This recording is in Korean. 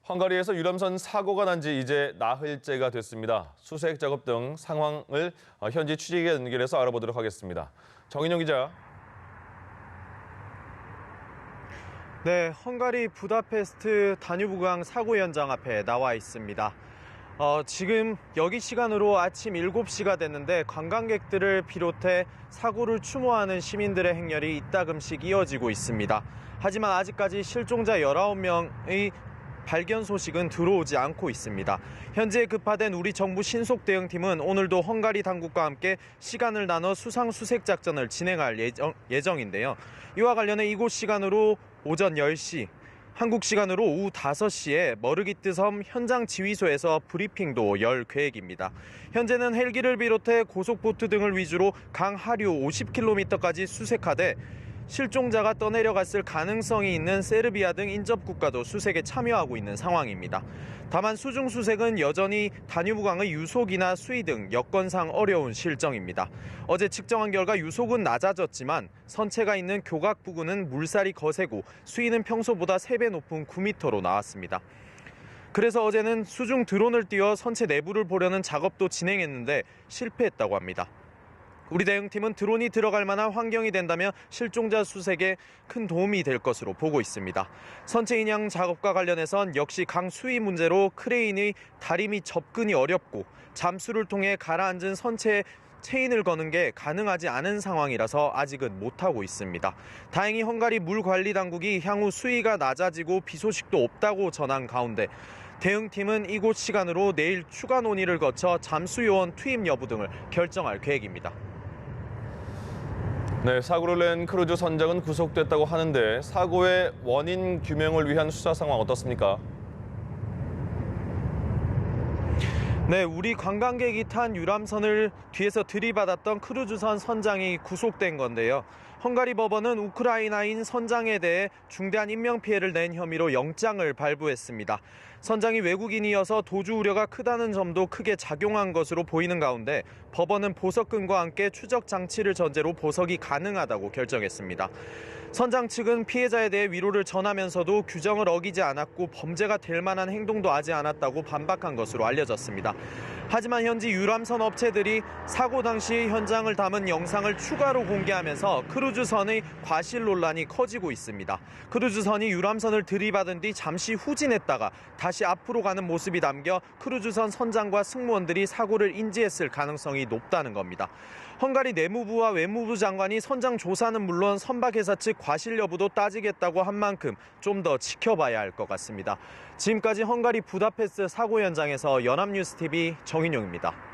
헝가리에서 유람선 사고가 난 지 이제 나흘째가 됐습니다. 수색 작업 등 상황을 현지 취재기가 연결해서 알아보도록 하겠습니다. 정인용 기자. 네, 헝가리 부다페스트 다뉴브강 사고 현장 앞에 나와 있습니다. 지금 여기 시간으로 아침 7시가 됐는데 관광객들을 비롯해 사고를 추모하는 시민들의 행렬이 이따금씩 이어지고 있습니다. 하지만 아직까지 실종자 19명의 발견 소식은 들어오지 않고 있습니다. 현재 급파된 우리 정부 신속대응팀은 오늘도 헝가리 당국과 함께 시간을 나눠 수상수색 작전을 진행할 예정인데요. 이와 관련해 이곳 시간으로 오전 10시, 한국 시간으로 오후 5시에 머르기트 섬 현장 지휘소에서 브리핑도 열 계획입니다. 현재는 헬기를 비롯해 고속보트 등을 위주로 강 하류 50km까지 수색하되 실종자가 떠내려갔을 가능성이 있는 세르비아 등 인접국가도 수색에 참여하고 있는 상황입니다. 다만 수중 수색은 여전히 다뉴브강의 유속이나 수위 등 여건상 어려운 실정입니다. 어제 측정한 결과 유속은 낮아졌지만 선체가 있는 교각 부근은 물살이 거세고 수위는 평소보다 3배 높은 9m로 나왔습니다. 그래서 어제는 수중 드론을 띄워 선체 내부를 보려는 작업도 진행했는데 실패했다고 합니다. 우리 대응팀은 드론이 들어갈 만한 환경이 된다면 실종자 수색에 큰 도움이 될 것으로 보고 있습니다. 선체 인양 작업과 관련해선 역시 강 수위 문제로 크레인의 다리 및 접근이 어렵고 잠수를 통해 가라앉은 선체에 체인을 거는 게 가능하지 않은 상황이라서 아직은 못하고 있습니다. 다행히 헝가리 물관리당국이 향후 수위가 낮아지고 비 소식도 없다고 전한 가운데 대응팀은 이곳 시간으로 내일 추가 논의를 거쳐 잠수요원 투입 여부 등을 결정할 계획입니다. 네, 사고를 낸 크루즈 선장은 구속됐다고 하는데 사고의 원인 규명을 위한 수사 상황 어떻습니까? 네, 우리 관광객이 탄 유람선을 뒤에서 들이받았던 크루즈선 선장이 구속된 건데요. 헝가리 법원은 우크라이나인 선장에 대해 중대한 인명피해를 낸 혐의로 영장을 발부했습니다. 선장이 외국인이어서 도주 우려가 크다는 점도 크게 작용한 것으로 보이는 가운데 법원은 보석금과 함께 추적 장치를 전제로 보석이 가능하다고 결정했습니다. 선장 측은 피해자에 대해 위로를 전하면서도 규정을 어기지 않았고 범죄가 될 만한 행동도 하지 않았다고 반박한 것으로 알려졌습니다. 하지만 현지 유람선 업체들이 사고 당시 현장을 담은 영상을 추가로 공개하면서 크루즈선의 과실 논란이 커지고 있습니다. 크루즈선이 유람선을 들이받은 뒤 잠시 후진했다가 다시 앞으로 가는 모습이 담겨 크루즈선 선장과 승무원들이 사고를 인지했을 가능성이 높다는 겁니다. 헝가리 내무부와 외무부 장관이 선장 조사는 물론 선박회사 측 과실 여부도 따지겠다고 한 만큼 좀 더 지켜봐야 할 것 같습니다. 지금까지 헝가리 부다페스트 사고 현장에서 연합뉴스TV 정인용입니다.